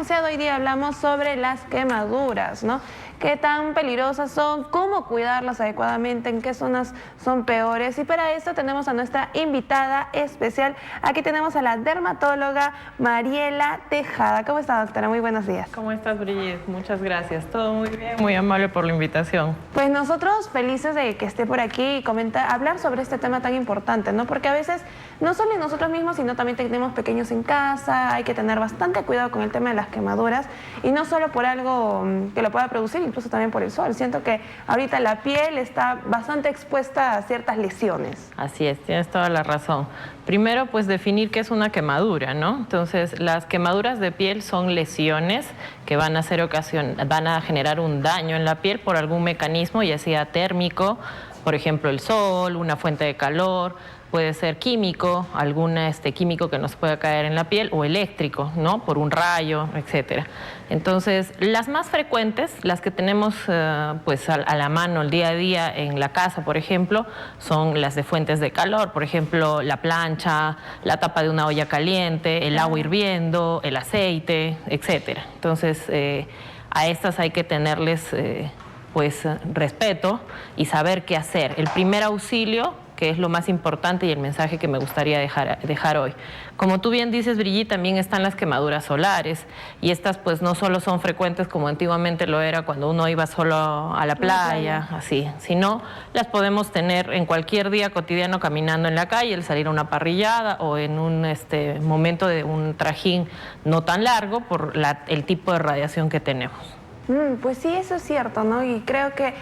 anunciado, hoy día hablamos sobre las quemaduras, ¿no? ¿Qué tan peligrosas son? ¿Cómo cuidarlas adecuadamente? ¿En qué zonas son peores? Y para esto tenemos a nuestra invitada especial. Aquí tenemos a la dermatóloga Mariela Tejada. ¿Cómo está, doctora? Muy buenos días. ¿Cómo estás, Brigitte? Muchas gracias. Todo muy bien. Muy amable por la invitación. Pues nosotros felices de que esté por aquí y hablar sobre este tema tan importante, ¿no? Porque a veces no solo nosotros mismos, sino también tenemos pequeños en casa. Hay que tener bastante cuidado con el tema de las quemaduras y no solo por algo que lo pueda producir, incluso también por el sol. Siento que ahorita la piel está bastante expuesta a ciertas lesiones. Así es, tienes toda la razón. Primero, pues definir qué es una quemadura, ¿no? Entonces, las quemaduras de piel son lesiones que van a generar un daño en la piel por algún mecanismo, ya sea térmico, por ejemplo el sol, una fuente de calor, puede ser químico, algún químico que nos pueda caer en la piel, o eléctrico, ¿no? Por un rayo, etcétera. Entonces, las más frecuentes, las que tenemos pues a la mano el día a día en la casa, por ejemplo, son las de fuentes de calor, por ejemplo, la plancha, la tapa de una olla caliente, el agua hirviendo, el aceite, etcétera. Entonces, a estas hay que tenerles pues respeto y saber qué hacer. El primer auxilio, que es lo más importante y el mensaje que me gustaría dejar hoy. Como tú bien dices, Brigitte, también están las quemaduras solares, y estas pues no solo son frecuentes como antiguamente lo era cuando uno iba solo a la playa, así, sino las podemos tener en cualquier día cotidiano caminando en la calle, el salir a una parrillada o en un momento de un trajín no tan largo por el tipo de radiación que tenemos. Pues sí, eso es cierto, ¿no? Y creo que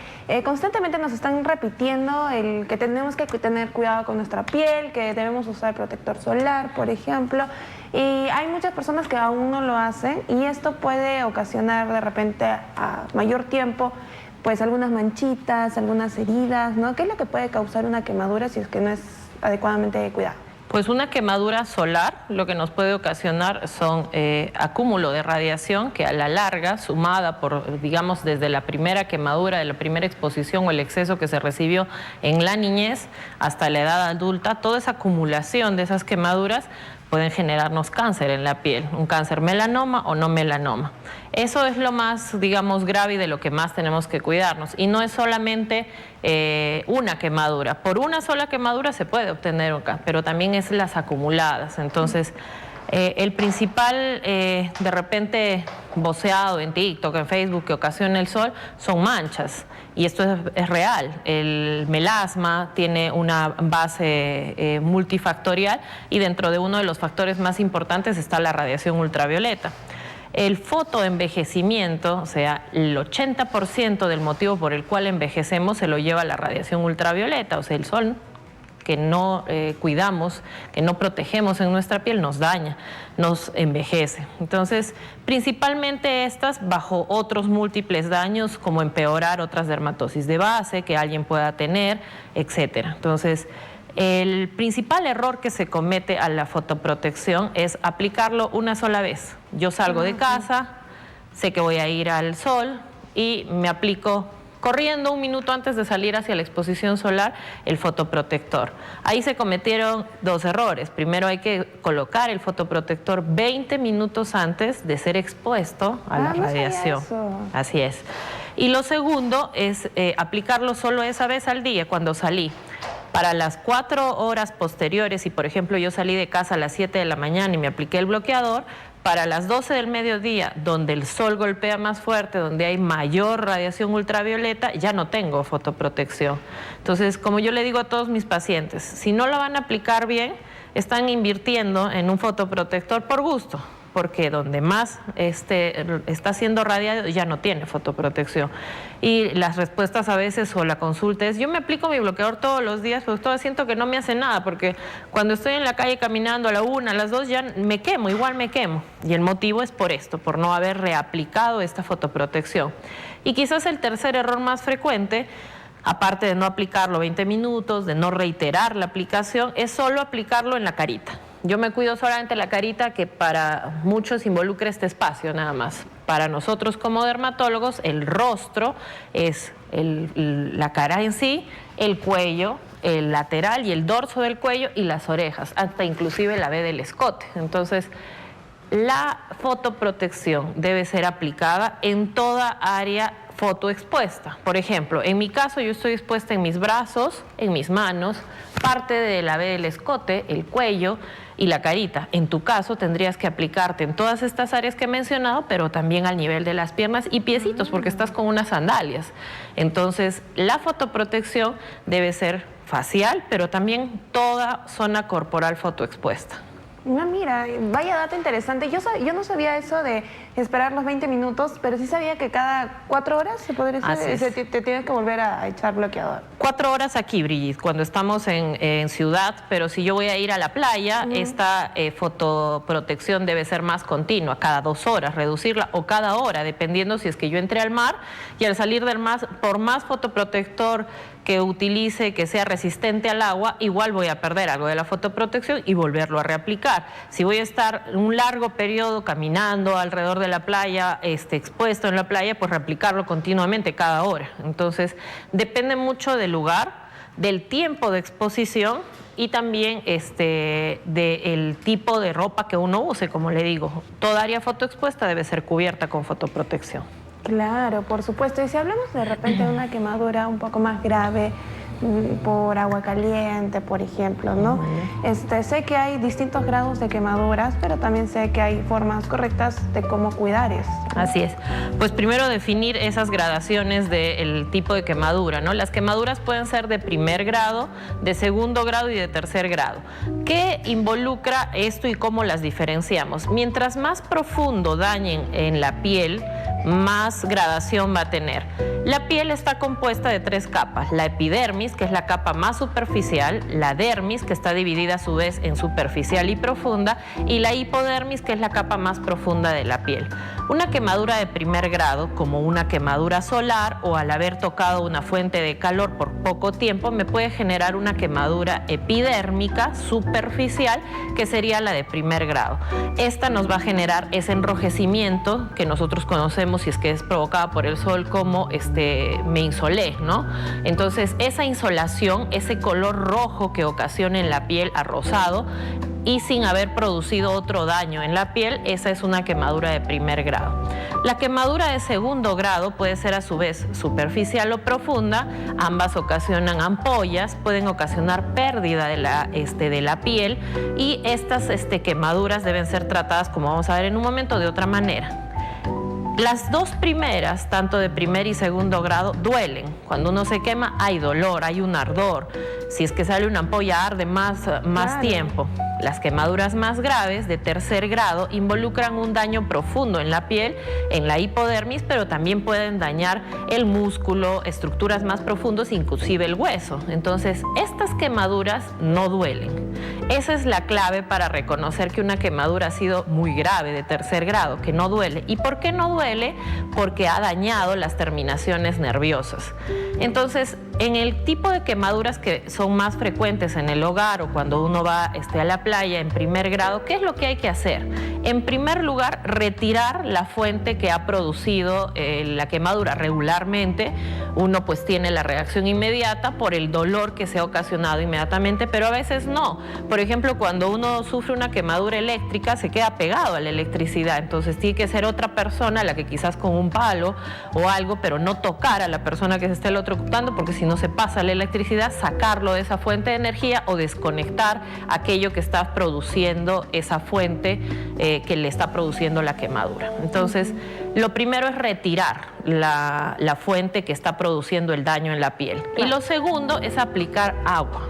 constantemente nos están repitiendo el que tenemos que tener cuidado con nuestra piel, que debemos usar protector solar, por ejemplo. Y hay muchas personas que aún no lo hacen, y esto puede ocasionar de repente a mayor tiempo pues algunas manchitas, algunas heridas, ¿no? ¿Qué es lo que puede causar una quemadura si es que no es adecuadamente cuidado? Pues una quemadura solar lo que nos puede ocasionar son acúmulo de radiación que a la larga, sumada por, digamos, desde la primera quemadura, de la primera exposición o el exceso que se recibió en la niñez hasta la edad adulta, toda esa acumulación de esas quemaduras pueden generarnos cáncer en la piel, un cáncer melanoma o no melanoma. Eso es lo más, digamos, grave y de lo que más tenemos que cuidarnos. Y no es solamente una quemadura. Por una sola quemadura se puede obtener un cáncer, pero también es las acumuladas. Entonces, el principal, de repente, voceado en TikTok, en Facebook, que ocasiona el sol, son manchas. Y esto es real. El melasma tiene una base multifactorial, y dentro de uno de los factores más importantes está la radiación ultravioleta. El fotoenvejecimiento, o sea, el 80% del motivo por el cual envejecemos se lo lleva la radiación ultravioleta, o sea, el sol que no cuidamos, que no protegemos en nuestra piel, nos daña, nos envejece. Entonces, principalmente estas bajo otros múltiples daños, como empeorar otras dermatosis de base que alguien pueda tener, etcétera. Entonces, el principal error que se comete a la fotoprotección es aplicarlo una sola vez. Yo salgo de casa, sé que voy a ir al sol y me aplico corriendo un minuto antes de salir hacia la exposición solar el fotoprotector. Ahí se cometieron dos errores. Primero, hay que colocar el fotoprotector 20 minutos antes de ser expuesto a la radiación. Así es. Y lo segundo es aplicarlo solo esa vez al día cuando salí. Para las 4 horas posteriores, si por ejemplo yo salí de casa a las 7 de la mañana y me apliqué el bloqueador, para las 12 del mediodía, donde el sol golpea más fuerte, donde hay mayor radiación ultravioleta, ya no tengo fotoprotección. Entonces, como yo le digo a todos mis pacientes, si no lo van a aplicar bien, están invirtiendo en un fotoprotector por gusto, porque donde más está siendo radiado ya no tiene fotoprotección. Y las respuestas a veces o la consulta es: yo me aplico mi bloqueador todos los días, pero todavía siento que no me hace nada, porque cuando estoy en la calle caminando a la 1, a las 2 ya me quemo, igual me quemo. Y el motivo es por esto, por no haber reaplicado esta fotoprotección. Y quizás el tercer error más frecuente, aparte de no aplicarlo 20 minutos, de no reiterar la aplicación, es solo aplicarlo en la carita. Yo me cuido solamente la carita, que para muchos involucra este espacio nada más. Para nosotros como dermatólogos, el rostro es la cara en sí, el cuello, el lateral y el dorso del cuello y las orejas, hasta inclusive la B del escote. Entonces, La fotoprotección debe ser aplicada en toda área fotoexpuesta. Por ejemplo, en mi caso yo estoy expuesta en mis brazos, en mis manos, parte de la B del escote, el cuello y la carita. En tu caso tendrías que aplicarte en todas estas áreas que he mencionado, pero también al nivel de las piernas y piecitos, porque estás con unas sandalias. Entonces, la fotoprotección debe ser facial, pero también toda zona corporal fotoexpuesta. No, mira, vaya dato interesante. Yo no sabía eso de esperar los 20 minutos, pero sí sabía que cada 4 horas se podría decir, te tienes que volver a echar bloqueador. 4 horas aquí, Brigitte, cuando estamos en ciudad, pero si yo voy a ir a la playa, esta fotoprotección debe ser más continua, cada 2 horas, reducirla, o cada hora, dependiendo si es que yo entré al mar y al salir del mar, por más fotoprotector que utilice, que sea resistente al agua, igual voy a perder algo de la fotoprotección y volverlo a reaplicar. Si voy a estar un largo periodo caminando alrededor de la playa, expuesto en la playa, pues reaplicarlo continuamente cada hora. Entonces, depende mucho del lugar, del tiempo de exposición y también del tipo de ropa que uno use. Como le digo, toda área fotoexpuesta debe ser cubierta con fotoprotección. Claro, por supuesto. Y si hablamos de repente de una quemadura un poco más grave por agua caliente, por ejemplo, ¿no? Sé que hay distintos grados de quemaduras, pero también sé que hay formas correctas de cómo cuidar eso. Así es. Pues primero definir esas gradaciones del tipo de quemadura, ¿no? Las quemaduras pueden ser de primer grado, de segundo grado y de tercer grado. ¿Qué involucra esto y cómo las diferenciamos? Mientras más profundo dañen en la piel, más gradación va a tener. La piel está compuesta de 3 capas: la epidermis, que es la capa más superficial, la dermis, que está dividida a su vez en superficial y profunda, y la hipodermis, que es la capa más profunda de la piel. Una quemadura de primer grado, como una quemadura solar o al haber tocado una fuente de calor por poco tiempo, me puede generar una quemadura epidérmica superficial, que sería la de primer grado. Esta nos va a generar ese enrojecimiento que nosotros conocemos, si es que es provocada por el sol, como me insolé, ¿no? Entonces, esa insolación, ese color rojo que ocasiona en la piel a rosado, y sin haber producido otro daño en la piel, esa es una quemadura de primer grado. La quemadura de segundo grado puede ser a su vez superficial o profunda. Ambas ocasionan ampollas, pueden ocasionar pérdida de la piel, y estas quemaduras deben ser tratadas, como vamos a ver en un momento, de otra manera. Las 2 primeras, tanto de primer y segundo grado, duelen. Cuando uno se quema hay dolor, hay un ardor. Si es que sale una ampolla, arde más tiempo. Las quemaduras más graves, de tercer grado, involucran un daño profundo en la piel, en la hipodermis, pero también pueden dañar el músculo, estructuras más profundas, inclusive el hueso. Entonces, estas quemaduras no duelen. Esa es la clave para reconocer que una quemadura ha sido muy grave, de tercer grado, que no duele. ¿Y por qué no duele? Porque ha dañado las terminaciones nerviosas. Entonces, en el tipo de quemaduras que son más frecuentes en el hogar o cuando uno va a la playa en primer grado, ¿qué es lo que hay que hacer? En primer lugar, retirar la fuente que ha producido la quemadura. Regularmente uno pues tiene la reacción inmediata por el dolor que se ha ocasionado inmediatamente, pero a veces no. Por ejemplo, cuando uno sufre una quemadura eléctrica, se queda pegado a la electricidad, entonces tiene que ser otra persona la que quizás con un palo o algo, pero no tocar a la persona que se esté electrocutando, porque si no se pasa la electricidad, sacarlo de esa fuente de energía o desconectar aquello que está produciendo esa fuente que le está produciendo la quemadura. Entonces, lo primero es retirar la fuente que está produciendo el daño en la piel. Y lo segundo es aplicar agua.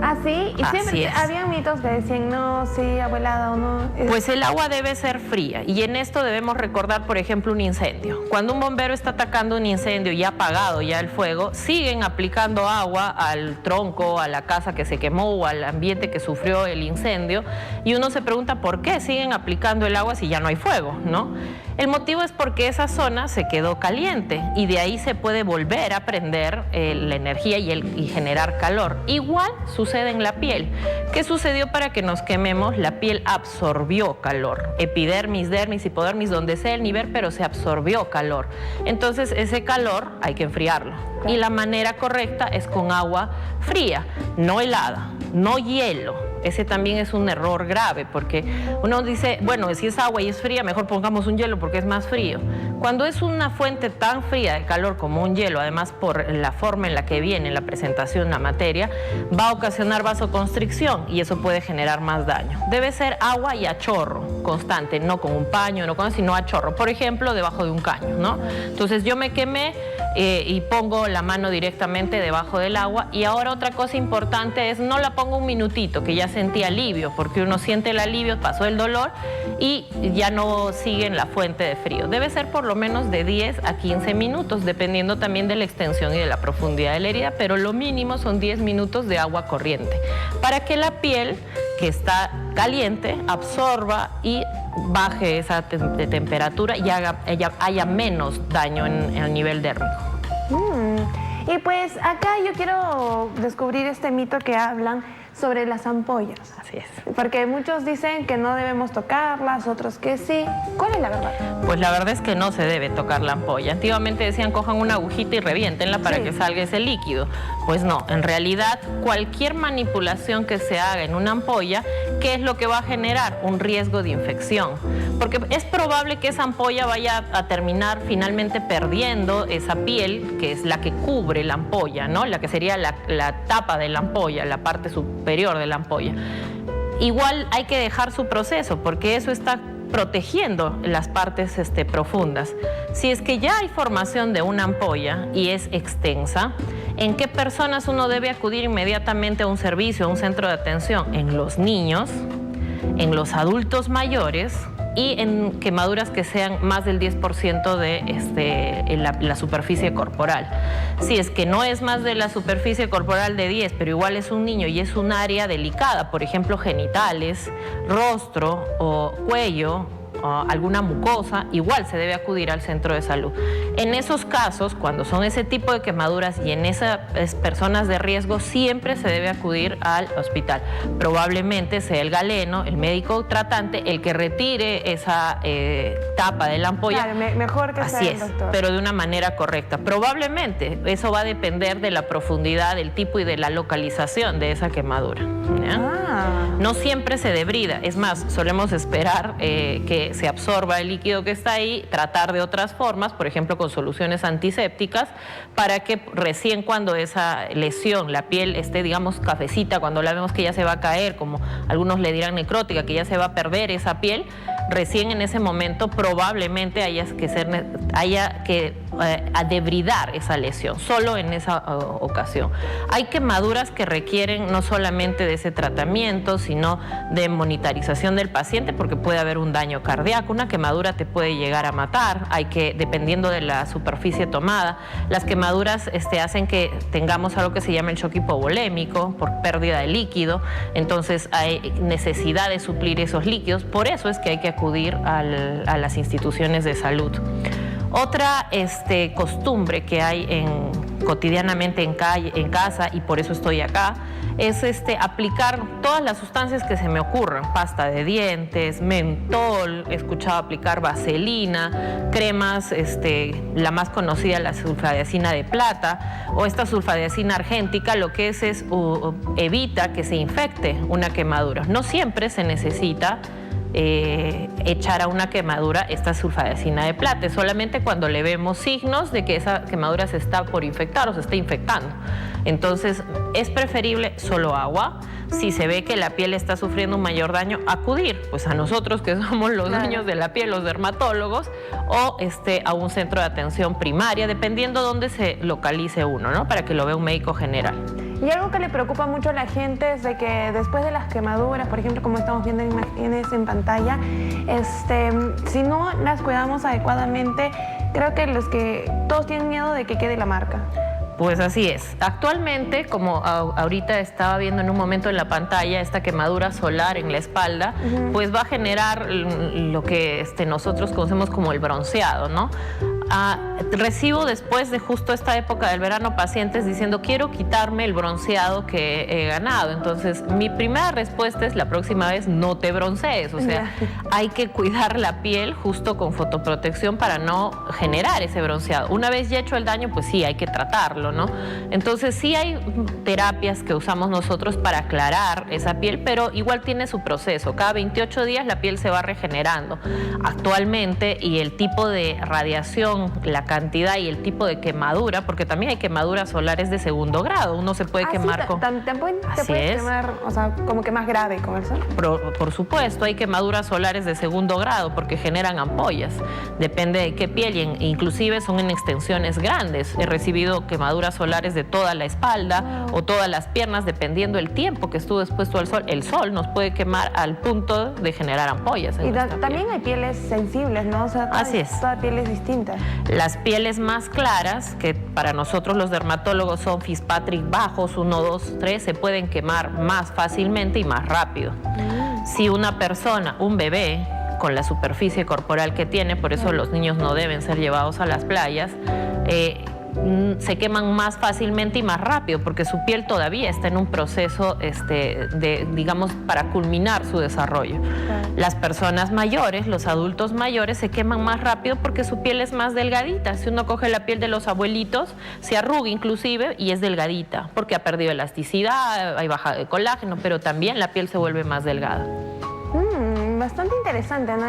¿Ah, sí? Y siempre había mitos que decían, no, sí, agua helada o no. Pues el agua debe ser fría, y en esto debemos recordar, por ejemplo, un incendio. Cuando un bombero está atacando un incendio y ha apagado ya el fuego, siguen aplicando agua al tronco, a la casa que se quemó o al ambiente que sufrió el incendio, y uno se pregunta por qué siguen aplicando el agua si ya no hay fuego, ¿no? El motivo es porque esa zona se quedó caliente y de ahí se puede volver a prender la energía y generar calor. Igual sucede en la piel. ¿Qué sucedió para que nos quememos? La piel absorbió calor. Epidermis, dermis, hipodermis, donde sea el nivel, pero se absorbió calor. Entonces ese calor hay que enfriarlo. Y la manera correcta es con agua fría, no helada, no hielo. Ese también es un error grave, porque uno dice, bueno, si es agua y es fría, mejor pongamos un hielo porque es más frío. Cuando es una fuente tan fría de calor como un hielo, además por la forma en la que viene la presentación de la materia, va a ocasionar vasoconstricción y eso puede generar más daño. Debe ser agua y a chorro constante, no con un paño, no con, sino a chorro. Por ejemplo, debajo de un caño, ¿no? Entonces yo me quemé y pongo la mano directamente debajo del agua. Y ahora otra cosa importante es no la pongo un minutito, que ya sentí alivio, porque uno siente el alivio, pasó el dolor y ya no sigue en la fuente de frío. Debe ser por lo menos de 10 a 15 minutos, dependiendo también de la extensión y de la profundidad de la herida, pero lo mínimo son 10 minutos de agua corriente, para que la piel que está caliente absorba y baje esa temperatura y haya menos daño en el nivel dérmico. Y pues acá yo quiero descubrir este mito que hablan sobre las ampollas. Así es. Porque muchos dicen que no debemos tocarlas, otros que sí. ¿Cuál es la verdad? Pues la verdad es que no se debe tocar la ampolla. Antiguamente decían cojan una agujita y reviéntenla para que salga ese líquido. Pues no, en realidad cualquier manipulación que se haga en una ampolla, ¿qué es lo que va a generar? Un riesgo de infección. Porque es probable que esa ampolla vaya a terminar finalmente perdiendo esa piel, que es la que cubre la ampolla, ¿no? La que sería la tapa de la ampolla, la parte superior de la ampolla. Igual hay que dejar su proceso, porque eso está protegiendo las partes profundas. Si es que ya hay formación de una ampolla y es extensa, ¿en qué personas uno debe acudir inmediatamente a un servicio, a un centro de atención? En los niños, en los adultos mayores y en quemaduras que sean más del 10% de la superficie corporal. Si es que no es más de la superficie corporal de 10, pero igual es un niño y es un área delicada, por ejemplo, genitales, rostro o cuello, alguna mucosa, igual se debe acudir al centro de salud. En esos casos, cuando son ese tipo de quemaduras y en esas personas de riesgo, siempre se debe acudir al hospital. Probablemente sea el galeno, el médico tratante, el que retire esa tapa de la ampolla. Claro, mejor que sea el doctor. Pero de una manera correcta. Probablemente eso va a depender de la profundidad, del tipo y de la localización de esa quemadura. No siempre se debrida, es más, solemos esperar que se absorba el líquido que está ahí, tratar de otras formas, por ejemplo con soluciones antisépticas, para que recién cuando esa lesión, la piel esté, digamos, cafecita, cuando la vemos que ya se va a caer, como algunos le dirán necrótica, que ya se va a perder esa piel, recién en ese momento probablemente haya que debridar esa lesión, solo en esa ocasión. Hay quemaduras que requieren no solamente de ese tratamiento, sino de monitorización del paciente, porque puede haber un daño cardíaco, una quemadura te puede llegar a matar, dependiendo de la superficie tomada. Las quemaduras hacen que tengamos algo que se llama el shock hipovolémico, por pérdida de líquido, entonces hay necesidad de suplir esos líquidos, por eso es que hay que acudir a las instituciones de salud. Otra costumbre que hay cotidianamente en casa, y por eso estoy acá, es aplicar todas las sustancias que se me ocurran, pasta de dientes, mentol, he escuchado aplicar vaselina, cremas, la más conocida, la sulfadiazina de plata o esta sulfadiazina argéntica, lo que es evita que se infecte una quemadura. No siempre se necesita echar a una quemadura esta sulfadiazina de plata, solamente cuando le vemos signos de que esa quemadura se está por infectar o se está infectando. Entonces es preferible solo agua. Si se ve que la piel está sufriendo un mayor daño, acudir pues a nosotros, que somos los dueños de la piel, los dermatólogos, o a un centro de atención primaria, dependiendo dónde se localice uno, ¿no? Para que lo vea un médico general. Y algo que le preocupa mucho a la gente es de que después de las quemaduras, por ejemplo, como estamos viendo en imágenes en pantalla, si no las cuidamos adecuadamente, creo que todos tienen miedo de que quede la marca. Pues así es. Actualmente, como ahorita estaba viendo en un momento en la pantalla, esta quemadura solar en la espalda, pues va a generar lo que nosotros conocemos como el bronceado, ¿no? Recibo después de justo esta época del verano pacientes diciendo quiero quitarme el bronceado que he ganado. Entonces mi primera respuesta es la próxima vez no te broncees, o sea, hay que cuidar la piel justo con fotoprotección para no generar ese bronceado. Una vez ya hecho el daño, pues sí, hay que tratarlo, ¿no? Entonces sí hay terapias que usamos nosotros para aclarar esa piel, pero igual tiene su proceso. Cada 28 días la piel se va regenerando. Actualmente, y el tipo de radiación, la cantidad y el tipo de quemadura, porque también hay quemaduras solares de segundo grado, uno se puede quemar sí, con... te puedes quemar, o sea, como que más grave con el sol. Por supuesto, hay quemaduras solares de segundo grado porque generan ampollas, depende de qué piel, e inclusive son en extensiones grandes. He recibido quemaduras solares de toda la espalda o todas las piernas, dependiendo del tiempo que estuvo expuesto al sol. El sol nos puede quemar al punto de generar ampollas. Y también hay pieles sensibles, ¿no? O sea, así es. Toda piel es distinta. Las pieles más claras, que para nosotros los dermatólogos son Fitzpatrick bajos, 1, 2, 3, se pueden quemar más fácilmente y más rápido. Si una persona, un bebé, con la superficie corporal que tiene, por eso los niños no deben ser llevados a las playas, se queman más fácilmente y más rápido porque su piel todavía está en un proceso digamos, para culminar su desarrollo. Las personas mayores, los adultos mayores, se queman más rápido porque su piel es más delgadita. Si uno coge la piel de los abuelitos, se arruga inclusive y es delgadita porque ha perdido elasticidad, hay bajada de colágeno, pero también la piel se vuelve más delgada. Bastante interesante, ¿no?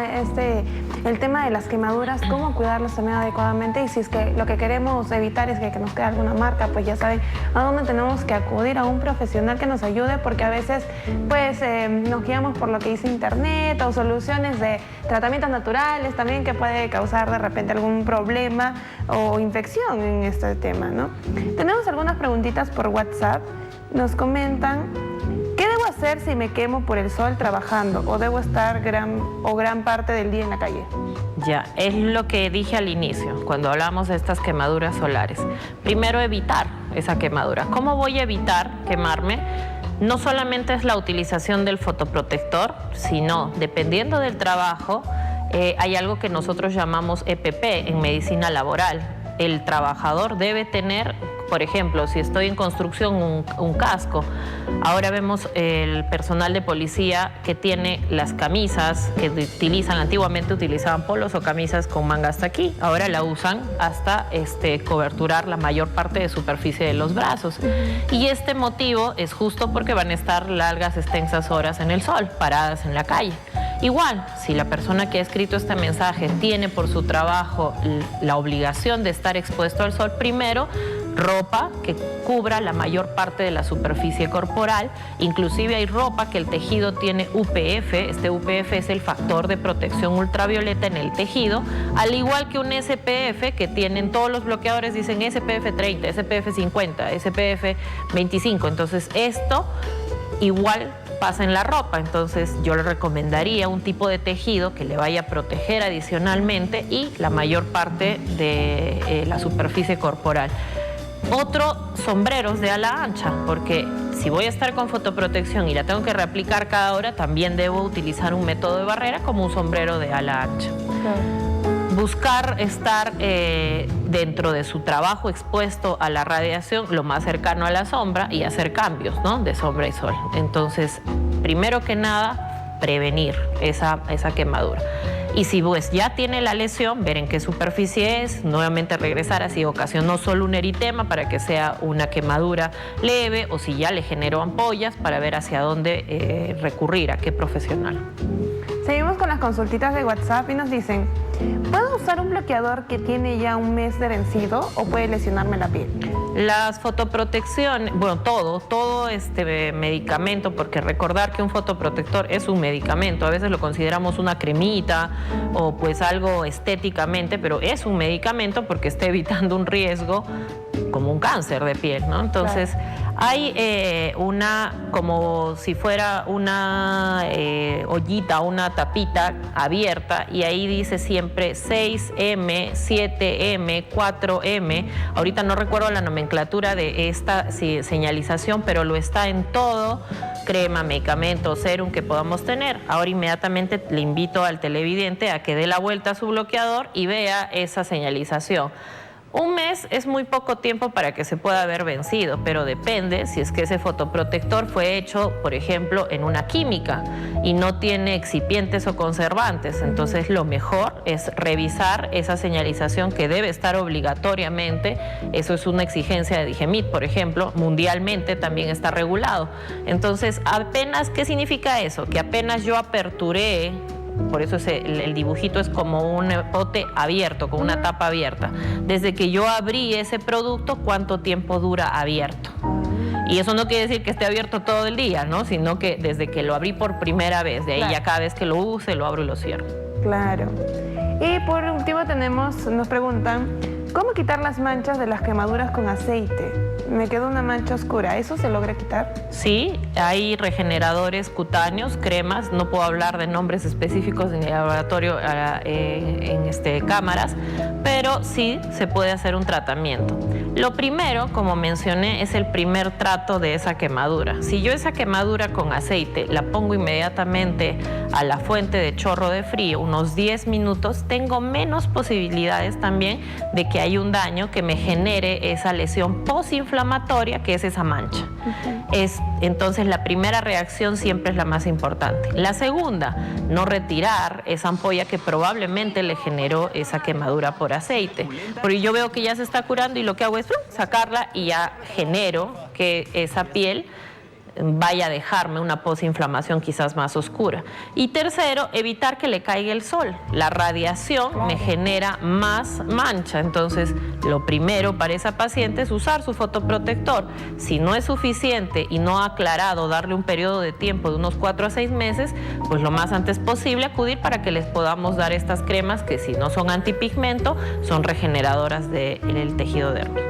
El tema de las quemaduras, cómo cuidarlas también adecuadamente, y si es que lo que queremos evitar es que nos quede alguna marca, pues ya saben a dónde tenemos que acudir, a un profesional que nos ayude, porque a veces pues nos guiamos por lo que dice internet o soluciones de tratamientos naturales también que puede causar de repente algún problema o infección en este tema, ¿no? Tenemos algunas preguntitas por WhatsApp, nos comentan: ¿qué debo hacer si me quemo por el sol trabajando o debo estar gran parte del día en la calle? Ya, es lo que dije al inicio, cuando hablamos de estas quemaduras solares. Primero, evitar esa quemadura. ¿Cómo voy a evitar quemarme? No solamente es la utilización del fotoprotector, sino, dependiendo del trabajo, hay algo que nosotros llamamos EPP en medicina laboral. El trabajador debe tener, por ejemplo, si estoy en construcción, un casco. Ahora vemos el personal de policía que tiene las camisas que antiguamente utilizaban polos o camisas con manga hasta aquí. Ahora la usan hasta coberturar la mayor parte de superficie de los brazos. Y este motivo es justo porque van a estar largas, extensas horas en el sol, paradas en la calle. Igual, si la persona que ha escrito este mensaje tiene por su trabajo la obligación de estar expuesto al sol, primero, ropa que cubra la mayor parte de la superficie corporal. Inclusive hay ropa que el tejido tiene UPF. Este UPF es el factor de protección ultravioleta en el tejido, al igual que un SPF que tienen todos los bloqueadores, dicen SPF 30, SPF 50, SPF 25. Entonces esto igual pasa en la ropa, entonces yo le recomendaría un tipo de tejido que le vaya a proteger adicionalmente y la mayor parte de la superficie corporal. Otro, sombreros de ala ancha, porque si voy a estar con fotoprotección y la tengo que reaplicar cada hora, también debo utilizar un método de barrera como un sombrero de ala ancha. Buscar estar dentro de su trabajo expuesto a la radiación lo más cercano a la sombra y hacer cambios, ¿no?, de sombra y sol. Entonces, primero que nada, prevenir esa quemadura. Y si pues ya tiene la lesión, ver en qué superficie es, nuevamente regresar a si ocasionó solo un eritema para que sea una quemadura leve, o si ya le generó ampollas, para ver hacia dónde recurrir, a qué profesional. Seguimos con las consultitas de WhatsApp y nos dicen: ¿puedo usar un bloqueador que tiene ya un mes de vencido o puede lesionarme la piel? Las fotoprotecciones, bueno, todo medicamento, porque recordar que un fotoprotector es un medicamento, a veces lo consideramos una cremita o pues algo estéticamente, pero es un medicamento porque está evitando un riesgo como un cáncer de piel, ¿no? Entonces, hay como si fuera una ollita, una tapita abierta, y ahí dice siempre 6M, 7M, 4M. Ahorita no recuerdo la nomenclatura de esta señalización, pero lo está en todo crema, medicamento, serum que podamos tener. Ahora inmediatamente le invito al televidente a que dé la vuelta a su bloqueador y vea esa señalización. Un mes es muy poco tiempo para que se pueda haber vencido, pero depende si es que ese fotoprotector fue hecho, por ejemplo, en una química y no tiene excipientes o conservantes. Entonces, lo mejor es revisar esa señalización que debe estar obligatoriamente. Eso es una exigencia de DIGEMIT, por ejemplo, mundialmente también está regulado. Entonces, ¿qué significa eso? Que apenas yo aperturé, por eso el dibujito es como un pote abierto, con una tapa abierta. Desde que yo abrí ese producto, ¿cuánto tiempo dura abierto? Y eso no quiere decir que esté abierto todo el día, ¿no? Sino que desde que lo abrí por primera vez, de ahí ya cada vez que lo use, lo abro y lo cierro. Claro. Y por último nos preguntan, ¿cómo quitar las manchas de las quemaduras con aceite? Me quedó una mancha oscura, ¿eso se logra quitar? Sí, hay regeneradores cutáneos, cremas, no puedo hablar de nombres específicos en el laboratorio en cámaras, pero sí se puede hacer un tratamiento. Lo primero, como mencioné, es el primer trato de esa quemadura. Si yo esa quemadura con aceite la pongo inmediatamente a la fuente de chorro de frío, unos 10 minutos, tengo menos posibilidades también de que haya un daño que me genere esa lesión postinflamatoria, que es esa mancha. Entonces, la primera reacción siempre es la más importante. La segunda, no retirar esa ampolla que probablemente le generó esa quemadura por aceite. Porque yo veo que ya se está curando y lo que hago es sacarla y ya genero que esa piel vaya a dejarme una postinflamación quizás más oscura. Y tercero, evitar que le caiga el sol. La radiación me genera más mancha. Entonces, lo primero para esa paciente es usar su fotoprotector. Si no es suficiente y no ha aclarado, darle un periodo de tiempo de unos 4 a 6 meses, pues lo más antes posible acudir para que les podamos dar estas cremas que, si no son antipigmento, son regeneradoras del tejido dérmico.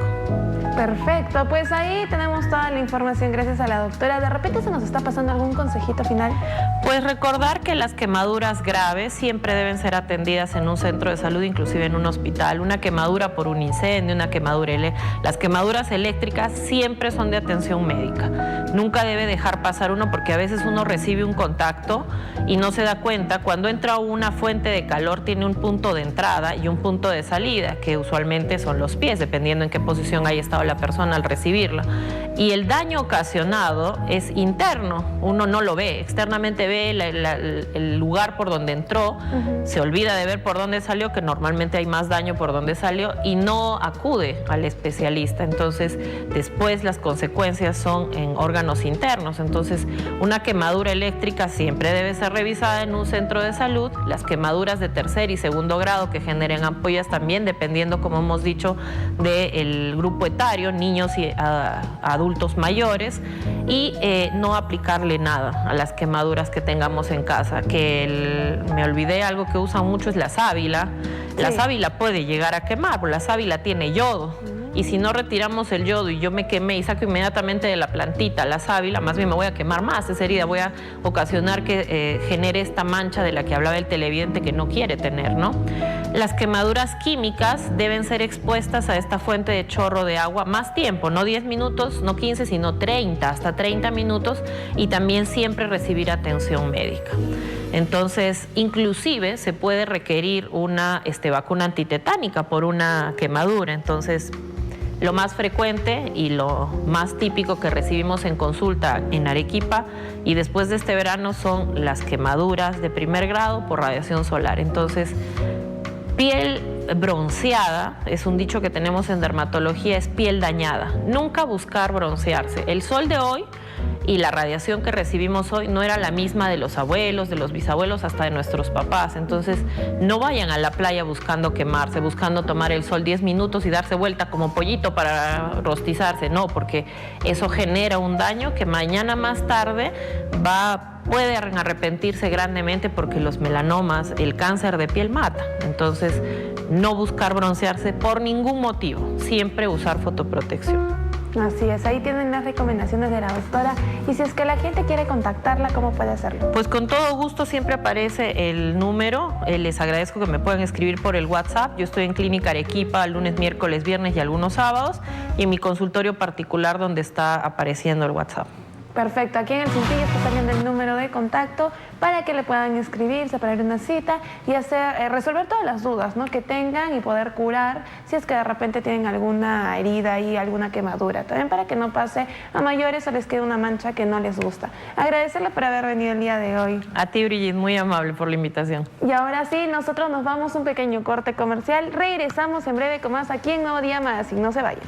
Perfecto, pues ahí tenemos toda la información gracias a la doctora. ¿De repente se nos está pasando algún consejito final? Pues recordar que las quemaduras graves siempre deben ser atendidas en un centro de salud, inclusive en un hospital. Una quemadura por un incendio, una quemadura las quemaduras eléctricas siempre son de atención médica. Nunca debe dejar pasar uno, porque a veces uno recibe un contacto y no se da cuenta. Cuando entra una fuente de calor, tiene un punto de entrada y un punto de salida, que usualmente son los pies, dependiendo en qué posición haya estado la persona al recibirla. Y el daño ocasionado es interno, uno no lo ve, externamente ve el lugar por donde entró, se olvida de ver por dónde salió, que normalmente hay más daño por donde salió, y no acude al especialista. Entonces, después las consecuencias son en órganos internos. Entonces, una quemadura eléctrica siempre debe ser revisada en un centro de salud. Las quemaduras de tercer y segundo grado que generen ampollas también, dependiendo, como hemos dicho, del grupo etario, niños y adultos mayores, y no aplicarle nada a las quemaduras que tengamos en casa. Me olvidé, algo que usan mucho es la sábila. Sí. La sábila puede llegar a quemar, porque la sábila tiene yodo. Y si no retiramos el yodo y yo me quemé y saco inmediatamente de la plantita la sábila, más bien me voy a quemar más esa herida, voy a ocasionar que genere esta mancha de la que hablaba el televidente, que no quiere tener, ¿no? Las quemaduras químicas deben ser expuestas a esta fuente de chorro de agua más tiempo, no 10 minutos, no 15, sino 30, hasta 30 minutos, y también siempre recibir atención médica. Entonces, inclusive se puede requerir una vacuna antitetánica por una quemadura. Entonces, lo más frecuente y lo más típico que recibimos en consulta en Arequipa y después de este verano son las quemaduras de primer grado por radiación solar. Entonces, piel bronceada, es un dicho que tenemos en dermatología, es piel dañada. Nunca buscar broncearse. El sol de hoy y la radiación que recibimos hoy no era la misma de los abuelos, de los bisabuelos, hasta de nuestros papás. Entonces, no vayan a la playa buscando quemarse, buscando tomar el sol 10 minutos y darse vuelta como pollito para rostizarse. No, porque eso genera un daño que mañana más tarde va pueden arrepentirse grandemente porque los melanomas, el cáncer de piel mata. Entonces, no buscar broncearse por ningún motivo, siempre usar fotoprotección. Así es, ahí tienen las recomendaciones de la doctora. Y si es que la gente quiere contactarla, ¿cómo puede hacerlo? Pues con todo gusto, siempre aparece el número. Les agradezco que me puedan escribir por el WhatsApp. Yo estoy en Clínica Arequipa lunes, miércoles, viernes y algunos sábados. Y en mi consultorio particular donde está apareciendo el WhatsApp. Perfecto, aquí en el cintillo está saliendo el número de contacto para que le puedan inscribir, separar una cita y resolver todas las dudas, ¿no?, que tengan y poder curar si es que de repente tienen alguna herida y alguna quemadura. También para que no pase a mayores o les quede una mancha que no les gusta. Agradecerle por haber venido el día de hoy. A ti, Brigitte, muy amable por la invitación. Y ahora sí, nosotros nos vamos a un pequeño corte comercial. Regresamos en breve con más aquí en Nuevo Día Magazine. No se vayan.